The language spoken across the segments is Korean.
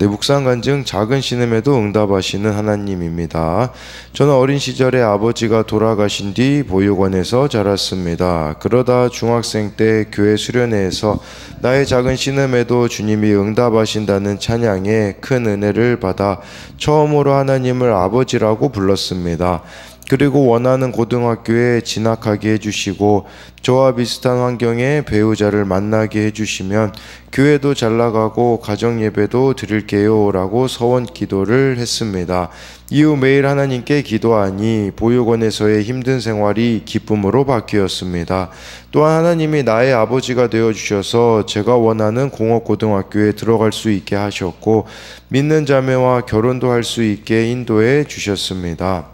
네, 묵상간증 작은 신음에도 응답하시는 하나님입니다. 저는 어린 시절에 아버지가 돌아가신 뒤 보육원에서 자랐습니다. 그러다 중학생 때 교회 수련회에서 나의 작은 신음에도 주님이 응답하신다는 찬양에 큰 은혜를 받아 처음으로 하나님을 아버지라고 불렀습니다. 그리고 원하는 고등학교에 진학하게 해주시고 저와 비슷한 환경의 배우자를 만나게 해주시면 교회도 잘 나가고 가정예배도 드릴게요 라고 서원 기도를 했습니다. 이후 매일 하나님께 기도하니 보육원에서의 힘든 생활이 기쁨으로 바뀌었습니다. 또한 하나님이 나의 아버지가 되어주셔서 제가 원하는 공업고등학교에 들어갈 수 있게 하셨고 믿는 자매와 결혼도 할 수 있게 인도해 주셨습니다.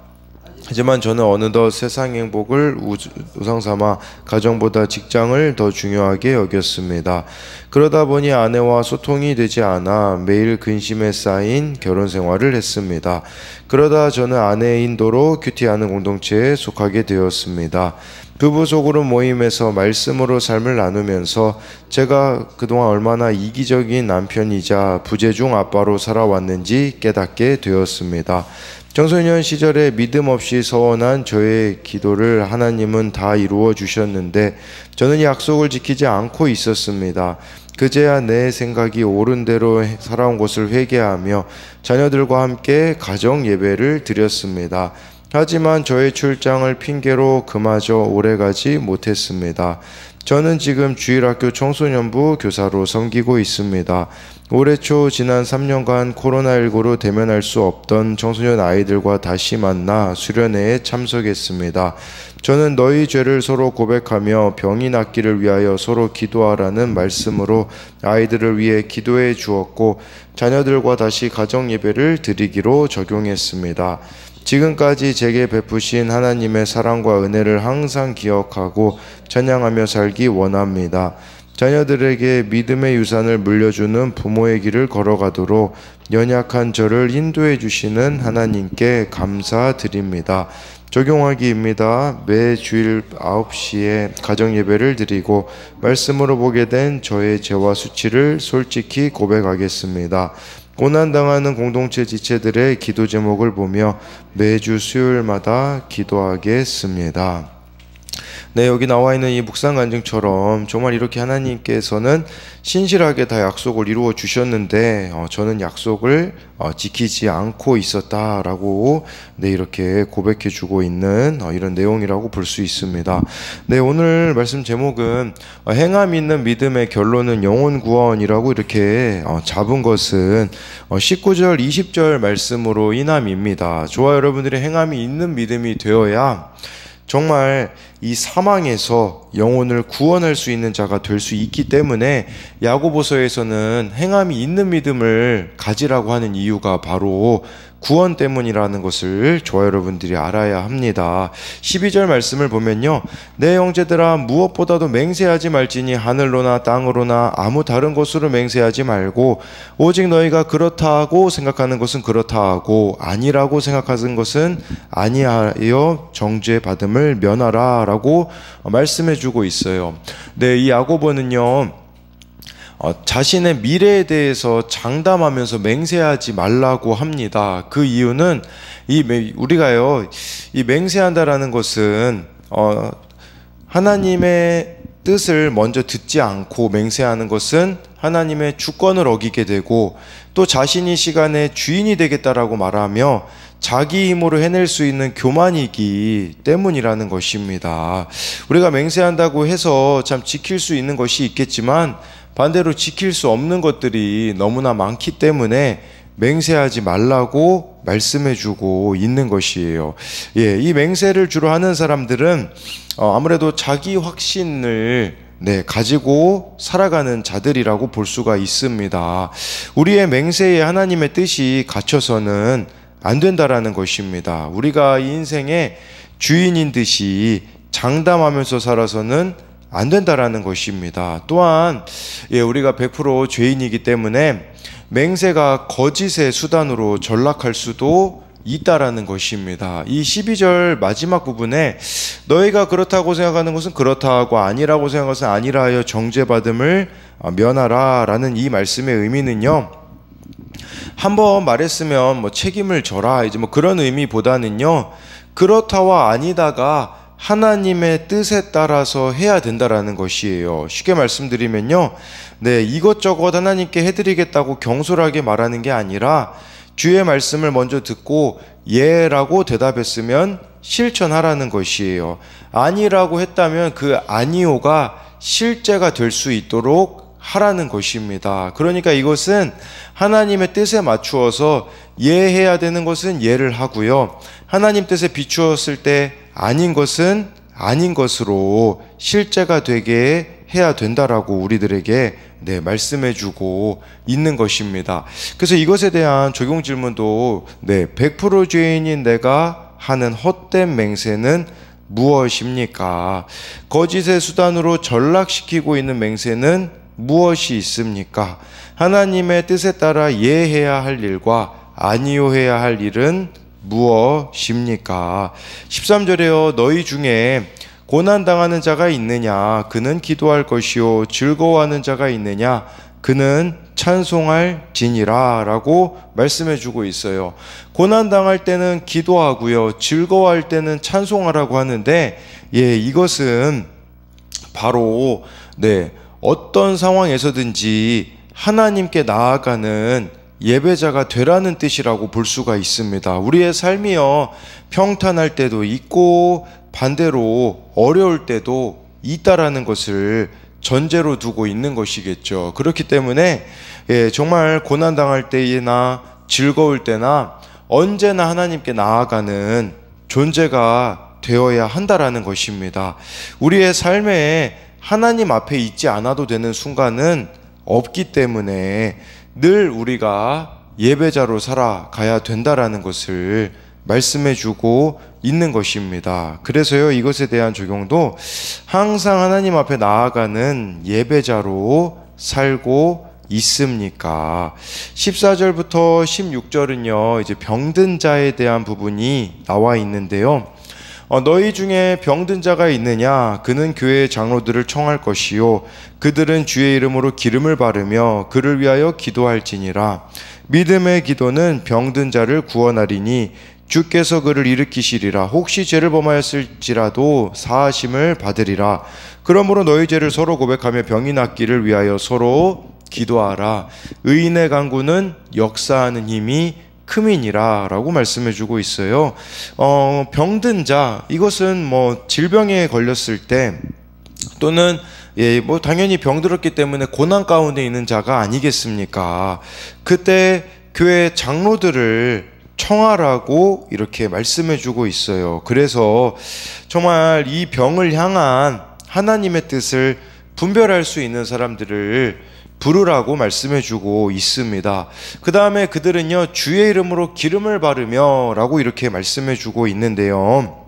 하지만 저는 어느덧 세상 행복을 우상 삼아 가정보다 직장을 더 중요하게 여겼습니다. 그러다 보니 아내와 소통이 되지 않아 매일 근심에 쌓인 결혼 생활을 했습니다. 그러다 저는 아내의 인도로 큐티하는 공동체에 속하게 되었습니다. 부부 소그룹 모임에서 말씀으로 삶을 나누면서 제가 그동안 얼마나 이기적인 남편이자 부재중 아빠로 살아왔는지 깨닫게 되었습니다. 청소년 시절에 믿음 없이 서원한 저의 기도를 하나님은 다 이루어 주셨는데 저는 약속을 지키지 않고 있었습니다. 그제야 내 생각이 옳은 대로 살아온 것을 회개하며 자녀들과 함께 가정 예배를 드렸습니다. 하지만 저의 출장을 핑계로 그마저 오래가지 못했습니다. 저는 지금 주일학교 청소년부 교사로 섬기고 있습니다. 올해 초 지난 3년간 코로나19로 대면할 수 없던 청소년 아이들과 다시 만나 수련회에 참석했습니다. 저는 너희 죄를 서로 고백하며 병이 낫기를 위하여 서로 기도하라는 말씀으로 아이들을 위해 기도해 주었고 자녀들과 다시 가정 예배를 드리기로 적용했습니다. 지금까지 제게 베푸신 하나님의 사랑과 은혜를 항상 기억하고 찬양하며 살기 원합니다. 자녀들에게 믿음의 유산을 물려주는 부모의 길을 걸어가도록 연약한 저를 인도해 주시는 하나님께 감사드립니다. 적용하기입니다. 매 주일 9시에 가정예배를 드리고 말씀으로 보게 된 저의 죄와 수치를 솔직히 고백하겠습니다. 고난당하는 공동체 지체들의 기도 제목을 보며 매주 수요일마다 기도하겠습니다. 네, 여기 나와 있는 이 묵상간증처럼 정말 이렇게 하나님께서는 신실하게 다 약속을 이루어 주셨는데 저는 약속을 지키지 않고 있었다라고 이렇게 고백해 주고 있는 이런 내용이라고 볼 수 있습니다. 네, 오늘 말씀 제목은 행함 있는 믿음의 결론은 영혼 구원이라고 이렇게 잡은 것은 19절 20절 말씀으로 인함입니다. 저와 여러분들의 행함이 있는 믿음이 되어야 정말 이 사망에서 영혼을 구원할 수 있는 자가 될 수 있기 때문에 야고보서에서는 행함이 있는 믿음을 가지라고 하는 이유가 바로 구원 때문이라는 것을 저와 여러분들이 알아야 합니다. 12절 말씀을 보면요, 내 형제들아 무엇보다도 맹세하지 말지니 하늘로나 땅으로나 아무 다른 것으로 맹세하지 말고 오직 너희가 그렇다 하고 생각하는 것은 그렇다 하고 아니라고 생각하는 것은 아니하여 정죄 받음을 면하라 라고 말씀해 주고 있어요. 네, 이 야고보는요 자신의 미래에 대해서 장담하면서 맹세하지 말라고 합니다. 그 이유는 우리가요 이 맹세한다라는 것은 하나님의 뜻을 먼저 듣지 않고 맹세하는 것은 하나님의 주권을 어기게 되고 또 자신이 시간의 주인이 되겠다라고 말하며 자기 힘으로 해낼 수 있는 교만이기 때문이라는 것입니다. 우리가 맹세한다고 해서 참 지킬 수 있는 것이 있겠지만 반대로 지킬 수 없는 것들이 너무나 많기 때문에 맹세하지 말라고 말씀해주고 있는 것이에요. 예, 이 맹세를 주로 하는 사람들은 아무래도 자기 확신을 가지고 살아가는 자들이라고 볼 수가 있습니다. 우리의 맹세에 하나님의 뜻이 갇혀서는 안 된다라는 것입니다. 우리가 이 인생의 주인인 듯이 장담하면서 살아서는 안 된다라는 것입니다. 또한 우리가 100% 죄인이기 때문에 맹세가 거짓의 수단으로 전락할 수도 있다라는 것입니다. 이 12절 마지막 부분에 너희가 그렇다고 생각하는 것은 그렇다 하고 아니라고 생각하는 것은 아니라 하여 정죄받음을 면하라 라는 이 말씀의 의미는요, 한번 말했으면 뭐 책임을 져라 이제 뭐 그런 의미보다는요, 그렇다와 아니다가 하나님의 뜻에 따라서 해야 된다라는 것이에요. 쉽게 말씀드리면요, 네, 이것저것 하나님께 해드리겠다고 경솔하게 말하는 게 아니라 주의 말씀을 먼저 듣고 예라고 대답했으면 실천하라는 것이에요. 아니라고 했다면 그 아니오가 실제가 될 수 있도록 하라는 것입니다. 그러니까 이것은 하나님의 뜻에 맞추어서 예해야 되는 것은 예를 하고요, 하나님 뜻에 비추었을 때 아닌 것은 아닌 것으로 실제가 되게 해야 된다라고 우리들에게 말씀해주고 있는 것입니다. 그래서 이것에 대한 적용 질문도 100% 죄인인 내가 하는 헛된 맹세는 무엇입니까? 거짓의 수단으로 전락시키고 있는 맹세는 무엇이 있습니까? 하나님의 뜻에 따라 예해야 할 일과 아니요 해야 할 일은 무엇입니까? 13절에요. 너희 중에 고난당하는 자가 있느냐? 그는 기도할 것이요. 즐거워하는 자가 있느냐? 그는 찬송할 지니라 라고 말씀해주고 있어요. 고난당할 때는 기도하고요, 즐거워할 때는 찬송하라고 하는데, 이것은 바로 어떤 상황에서든지 하나님께 나아가는 예배자가 되라는 뜻이라고 볼 수가 있습니다. 우리의 삶이요, 평탄할 때도 있고 반대로 어려울 때도 있다라는 것을 전제로 두고 있는 것이겠죠. 그렇기 때문에 정말 고난당할 때나 즐거울 때나 언제나 하나님께 나아가는 존재가 되어야 한다라는 것입니다. 우리의 삶에 하나님 앞에 있지 않아도 되는 순간은 없기 때문에 늘 우리가 예배자로 살아가야 된다라는 것을 말씀해주고 있는 것입니다. 그래서요, 이것에 대한 적용도 항상 하나님 앞에 나아가는 예배자로 살고 있습니까? 14절부터 16절은요, 이제 병든 자에 대한 부분이 나와 있는데요. 너희 중에 병든 자가 있느냐? 그는 교회의 장로들을 청할 것이요, 그들은 주의 이름으로 기름을 바르며 그를 위하여 기도할지니라. 믿음의 기도는 병든 자를 구원하리니 주께서 그를 일으키시리라. 혹시 죄를 범하였을지라도 사하심을 받으리라. 그러므로 너희 죄를 서로 고백하며 병이 낫기를 위하여 서로 기도하라. 의인의 간구는 역사하는 힘이 크민이라 라고 말씀해주고 있어요. 병든 자, 이것은 뭐 질병에 걸렸을 때 또는 뭐 당연히 병들었기 때문에 고난 가운데 있는 자가 아니겠습니까? 그때 교회 장로들을 청하라고 이렇게 말씀해주고 있어요. 그래서 정말 이 병을 향한 하나님의 뜻을 분별할 수 있는 사람들을 부르라고 말씀해주고 있습니다. 그 다음에 그들은요, 주의 이름으로 기름을 바르며 라고 이렇게 말씀해주고 있는데요,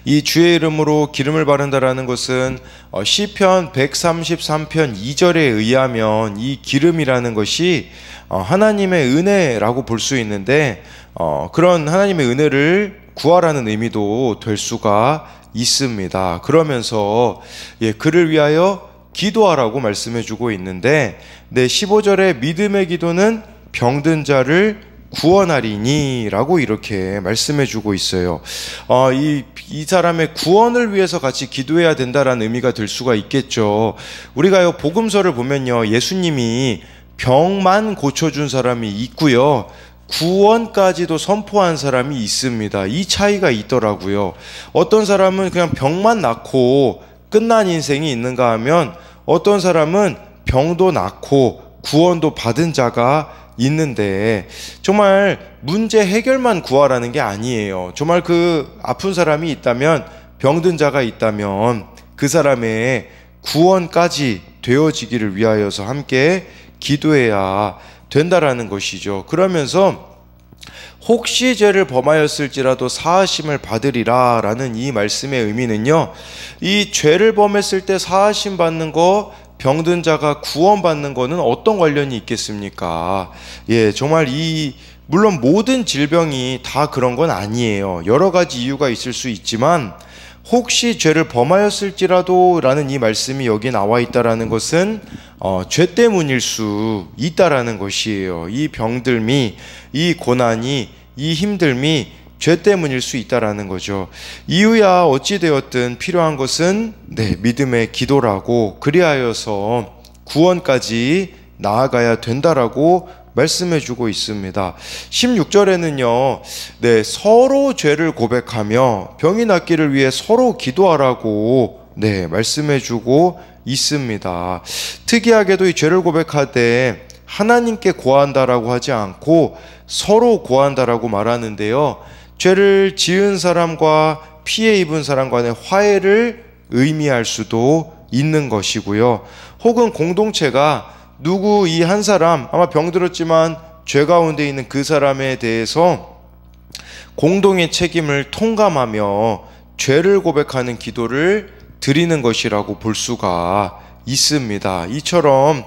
이 주의 이름으로 기름을 바른다라는 것은 시편 133편 2절에 의하면 이 기름이라는 것이 하나님의 은혜라고 볼 수 있는데, 그런 하나님의 은혜를 구하라는 의미도 될 수가 있습니다. 그러면서 그를 위하여 기도하라고 말씀해주고 있는데, 15절에 믿음의 기도는 병든 자를 구원하리니 라고 이렇게 말씀해주고 있어요. 이 사람의 구원을 위해서 같이 기도해야 된다라는 의미가 될 수가 있겠죠. 우리가요, 복음서를 보면요, 예수님이 병만 고쳐준 사람이 있고요, 구원까지도 선포한 사람이 있습니다. 이 차이가 있더라고요. 어떤 사람은 그냥 병만 낫고 끝난 인생이 있는가 하면, 어떤 사람은 병도 낫고 구원도 받은 자가 있는데, 정말 문제 해결만 구하라는 게 아니에요. 정말 그 아픈 사람이 있다면, 병든 자가 있다면 그 사람의 구원까지 되어지기를 위하여서 함께 기도해야 된다라는 것이죠. 그러면서 혹시 죄를 범하였을지라도 사하심을 받으리라 라는 이 말씀의 의미는요, 이 죄를 범했을 때 사하심 받는 거, 병든 자가 구원받는 거는 어떤 관련이 있겠습니까? 정말 물론 모든 질병이 다 그런 건 아니에요. 여러 가지 이유가 있을 수 있지만, 혹시 죄를 범하였을지라도 라는 이 말씀이 여기 나와 있다라는 것은 죄 때문일 수 있다라는 것이에요. 이 병들미, 이 고난이, 이 힘듦이 죄 때문일 수 있다라는 거죠. 이유야 어찌되었든 필요한 것은 믿음의 기도라고, 그리하여서 구원까지 나아가야 된다라고 말씀해 주고 있습니다. 16절에는요, 서로 죄를 고백하며 병이 낫기를 위해 서로 기도하라고 말씀해 주고 있습니다. 특이하게도 이 죄를 고백하되 하나님께 고한다라고 하지 않고 서로 고한다라고 말하는데요, 죄를 지은 사람과 피해 입은 사람 간의 화해를 의미할 수도 있는 것이고요. 혹은 공동체가 누구 이 한 사람, 아마 병들었지만 죄 가운데 있는 그 사람에 대해서 공동의 책임을 통감하며 죄를 고백하는 기도를 드리는 것이라고 볼 수가 있습니다. 이처럼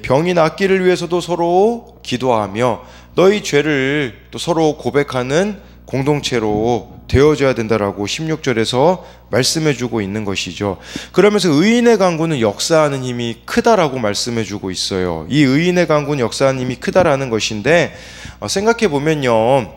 병이 낫기를 위해서도 서로 기도하며 너희 죄를 또 서로 고백하는 공동체로 되어져야 된다라고 16절에서 말씀해주고 있는 것이죠. 그러면서 의인의 간구는 역사하는 힘이 크다라고 말씀해주고 있어요. 이 의인의 간구는 역사하는 힘이 크다라는 것인데, 생각해보면요,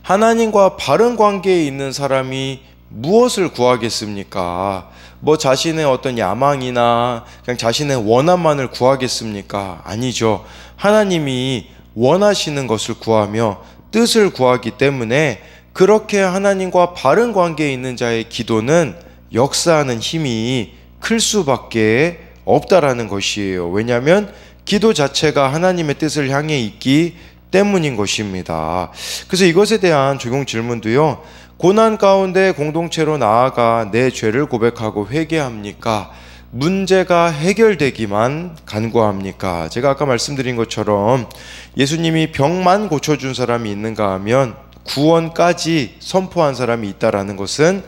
하나님과 바른 관계에 있는 사람이 무엇을 구하겠습니까? 뭐 자신의 어떤 야망이나 그냥 자신의 원함만을 구하겠습니까? 아니죠. 하나님이 원하시는 것을 구하며 뜻을 구하기 때문에 그렇게 하나님과 바른 관계에 있는 자의 기도는 역사하는 힘이 클 수밖에 없다라는 것이에요. 왜냐하면 기도 자체가 하나님의 뜻을 향해 있기 때문인 것입니다. 그래서 이것에 대한 적용 질문도요, 고난 가운데 공동체로 나아가 내 죄를 고백하고 회개합니까? 문제가 해결되기만 간구합니까? 제가 아까 말씀드린 것처럼 예수님이 병만 고쳐준 사람이 있는가 하면 구원까지 선포한 사람이 있다라는 것은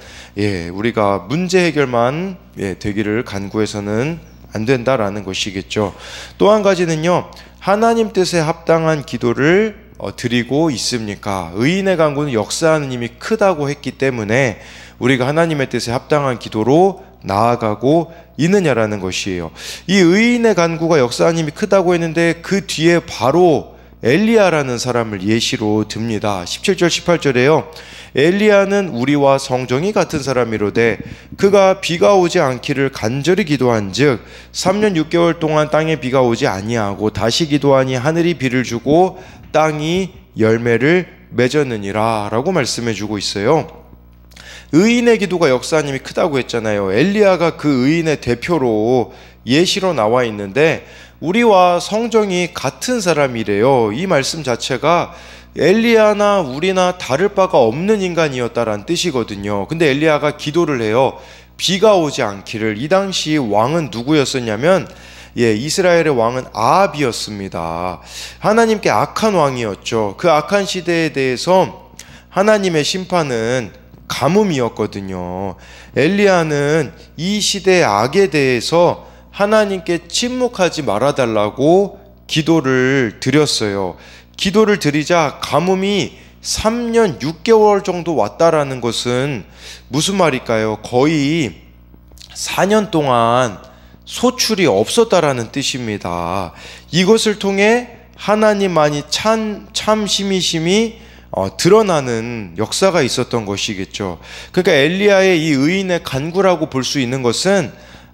우리가 문제 해결만 되기를 간구해서는 안 된다라는 것이겠죠. 또 한 가지는요, 하나님 뜻에 합당한 기도를 드리고 있습니까? 의인의 간구는 역사하는 힘이 크다고 했기 때문에 우리가 하나님의 뜻에 합당한 기도로 나아가고 있느냐라는 것이에요. 이 의인의 간구가 역사하는 힘이 크다고 했는데 그 뒤에 바로 엘리야라는 사람을 예시로 듭니다. 17절 18절에요. 엘리야는 우리와 성정이 같은 사람이로되 그가 비가 오지 않기를 간절히 기도한즉 3년 6개월 동안 땅에 비가 오지 아니하고 다시 기도하니 하늘이 비를 주고 땅이 열매를 맺었느니라 라고 말씀해 주고 있어요. 의인의 기도가 역사하는 힘이 크다고 했잖아요. 엘리야가 그 의인의 대표로 예시로 나와 있는데 우리와 성정이 같은 사람이래요. 이 말씀 자체가 엘리야나 우리나 다를 바가 없는 인간이었다라는 뜻이거든요. 근데 엘리야가 기도를 해요. 비가 오지 않기를. 이 당시 왕은 누구였었냐면 이스라엘의 왕은 아합이었습니다. 하나님께 악한 왕이었죠. 그 악한 시대에 대해서 하나님의 심판은 가뭄이었거든요. 엘리야는 이 시대의 악에 대해서 하나님께 침묵하지 말아달라고 기도를 드렸어요. 기도를 드리자 가뭄이 3년 6개월 정도 왔다라는 것은 무슨 말일까요? 거의 4년 동안 소출이 없었다라는 뜻입니다. 이것을 통해 하나님만이 참 심히 드러나는 역사가 있었던 것이겠죠. 그러니까 엘리야의 이 의인의 간구라고 볼 수 있는 것은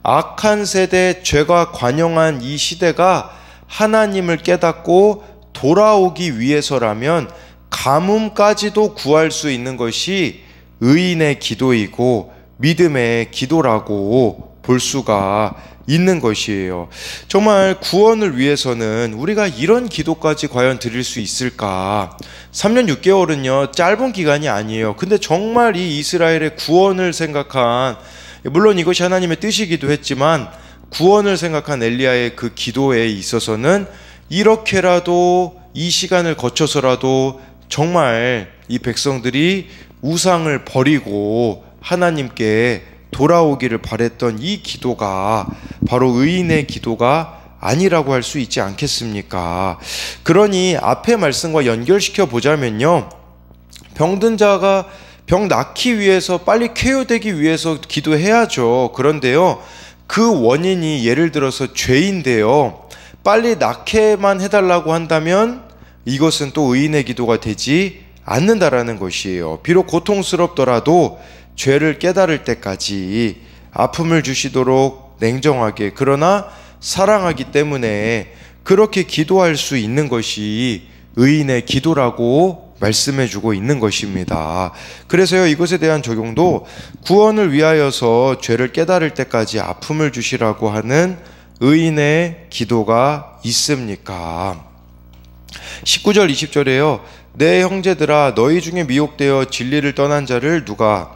악한 세대, 죄가 관영한 이 시대가 하나님을 깨닫고 돌아오기 위해서라면 가뭄까지도 구할 수 있는 것이 의인의 기도이고 믿음의 기도라고 볼 수가 있는 것이에요. 정말 구원을 위해서는 우리가 이런 기도까지 과연 드릴 수 있을까? 3년 6개월은요 짧은 기간이 아니에요. 근데 정말 이 이스라엘의 구원을 생각한, 물론 이것이 하나님의 뜻이기도 했지만 구원을 생각한 엘리야의 그 기도에 있어서는 이렇게라도 이 시간을 거쳐서라도 정말 이 백성들이 우상을 버리고 하나님께 돌아오기를 바랬던 이 기도가 바로 의인의 기도가 아니라고 할 수 있지 않겠습니까? 그러니 앞의 말씀과 연결시켜 보자면요, 병든 자가 병 낫기 위해서 빨리 쾌유되기 위해서 기도해야죠. 그런데요, 그 원인이 예를 들어서 죄인데요, 빨리 낫게만 해달라고 한다면 이것은 또 의인의 기도가 되지 않는다라는 것이에요. 비록 고통스럽더라도 죄를 깨달을 때까지 아픔을 주시도록 냉정하게, 그러나 사랑하기 때문에 그렇게 기도할 수 있는 것이 의인의 기도라고 말씀해주고 있는 것입니다. 그래서요, 이것에 대한 적용도 구원을 위하여서 죄를 깨달을 때까지 아픔을 주시라고 하는 의인의 기도가 있습니까? 19절 20절에요. 내 형제들아, 너희 중에 미혹되어 진리를 떠난 자를 누가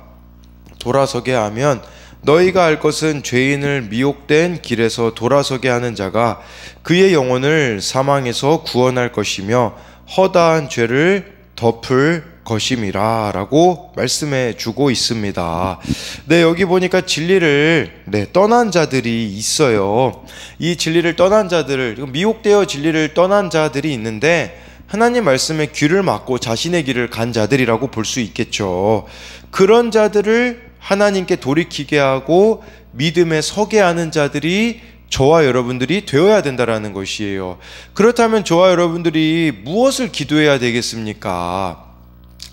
돌아서게 하면 너희가 알 것은 죄인을 미혹된 길에서 돌아서게 하는 자가 그의 영혼을 사망에서 구원할 것이며 허다한 죄를 덮을 것임이라 라고 말씀해 주고 있습니다. 네, 여기 보니까 진리를 떠난 자들이 있어요. 이 진리를 떠난 자들을, 미혹되어 진리를 떠난 자들이 있는데 하나님 말씀에 귀를 막고 자신의 길을 간 자들이라고 볼 수 있겠죠. 그런 자들을 하나님께 돌이키게 하고 믿음에 서게 하는 자들이 저와 여러분들이 되어야 된다라는 것이에요. 그렇다면 저와 여러분들이 무엇을 기도해야 되겠습니까?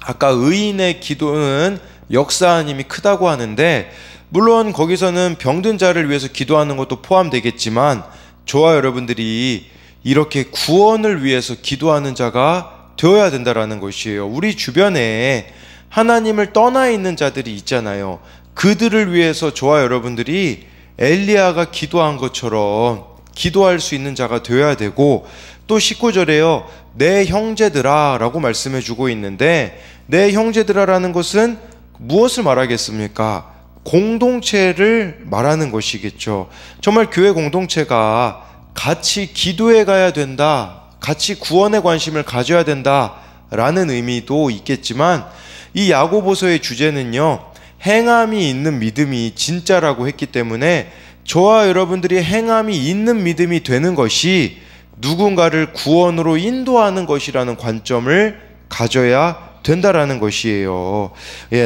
아까 의인의 기도는 역사하는 힘이 크다고 하는데, 물론 거기서는 병든 자를 위해서 기도하는 것도 포함되겠지만 저와 여러분들이 이렇게 구원을 위해서 기도하는 자가 되어야 된다라는 것이에요. 우리 주변에 하나님을 떠나 있는 자들이 있잖아요. 그들을 위해서 저와 여러분들이 엘리야가 기도한 것처럼 기도할 수 있는 자가 되어야 되고, 또 19절에요. 내 형제들아 라고 말씀해 주고 있는데, 내 형제들아 라는 것은 무엇을 말하겠습니까? 공동체를 말하는 것이겠죠. 정말 교회 공동체가 같이 기도해 가야 된다, 같이 구원에 관심을 가져야 된다 라는 의미도 있겠지만, 이 야고보서의 주제는요, 행함이 있는 믿음이 진짜라고 했기 때문에 저와 여러분들이 행함이 있는 믿음이 되는 것이 누군가를 구원으로 인도하는 것이라는 관점을 가져야 된다라는 것이에요.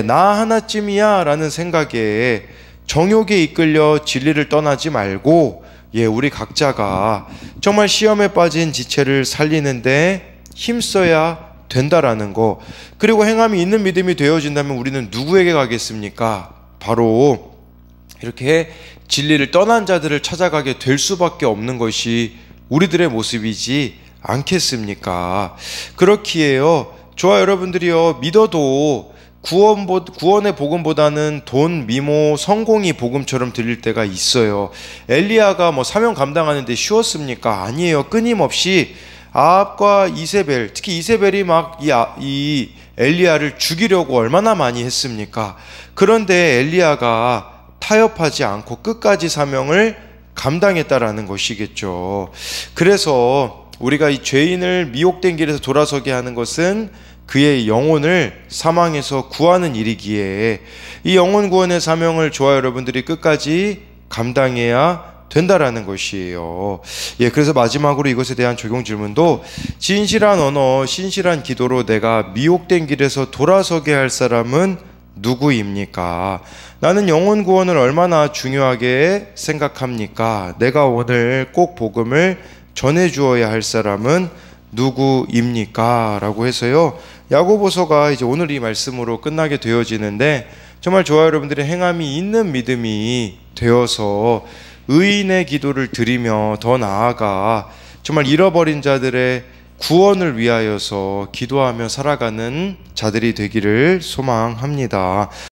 나 하나쯤이야 라는 생각에 정욕에 이끌려 진리를 떠나지 말고, 우리 각자가 정말 시험에 빠진 지체를 살리는데 힘써야 된다라는 거. 그리고 행함이 있는 믿음이 되어진다면 우리는 누구에게 가겠습니까? 바로 이렇게 진리를 떠난 자들을 찾아가게 될 수밖에 없는 것이 우리들의 모습이지 않겠습니까? 그렇기에요, 저와 여러분들이요, 믿어도 구원의 복음보다는 돈, 미모, 성공이 복음처럼 들릴 때가 있어요. 엘리야가 사명 감당하는데 쉬웠습니까? 아니에요. 끊임없이 아합과 이세벨, 특히 이세벨이 이 엘리야를 죽이려고 얼마나 많이 했습니까? 그런데 엘리야가 타협하지 않고 끝까지 사명을 감당했다라는 것이겠죠. 그래서 우리가 이 죄인을 미혹된 길에서 돌아서게 하는 것은 그의 영혼을 사망에서 구하는 일이기에 이 영혼 구원의 사명을 저와 여러분들이 끝까지 감당해야 된다라는 것이에요. 그래서 마지막으로 이것에 대한 적용 질문도, 진실한 언어, 신실한 기도로 내가 미혹된 길에서 돌아서게 할 사람은 누구입니까? 나는 영혼 구원을 얼마나 중요하게 생각합니까? 내가 오늘 꼭 복음을 전해주어야 할 사람은 누구입니까? 라고 해서요, 야고보서가 이제 오늘 이 말씀으로 끝나게 되어지는데, 정말 저와 여러분들의 행함이 있는 믿음이 되어서 의인의 기도를 드리며 더 나아가 정말 잃어버린 자들의 구원을 위하여서 기도하며 살아가는 자들이 되기를 소망합니다.